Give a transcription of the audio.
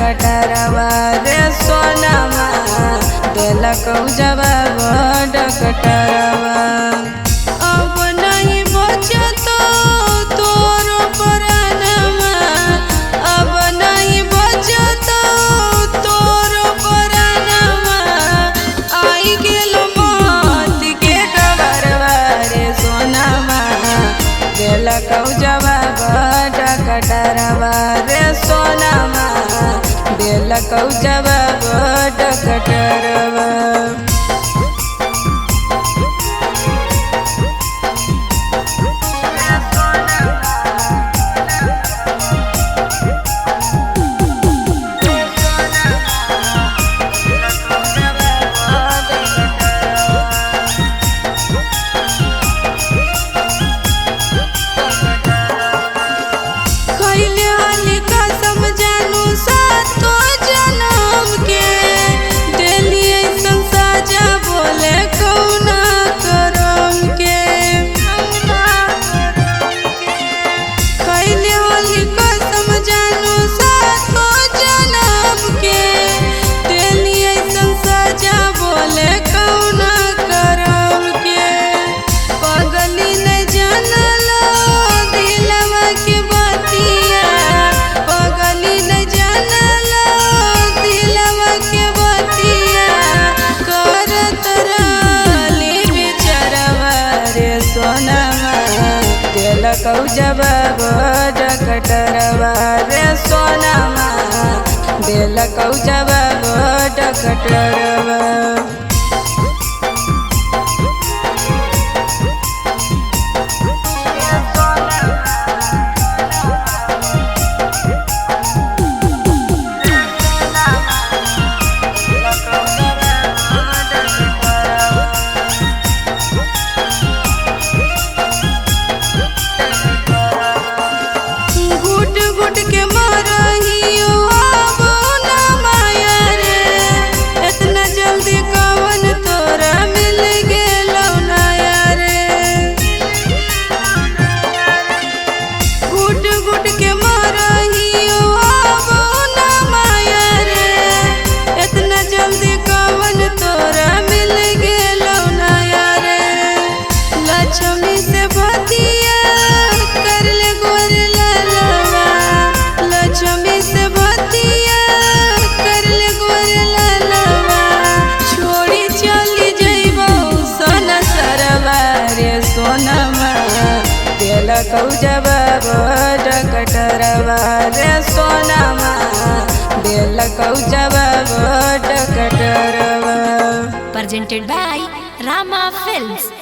डकटरवा रे सोनमा दिलक जवाब डकटरवा। अब नहीं बचतो तोर परानमा, अब नहीं बचतो तोर परानमा, आई गेल मौत के डबरवा रे सोनमा दिलक जवाब डकटरवा रे सोनमा दिलक जवाब डकटरवा। दिलक जवाब डकटरवा रे सोनमा दिलक जवाब डकटरवा। दिलक जवाब डकटरवा रे सोनमा दिलक जवाब डकटरवा। Presented by Rama Films।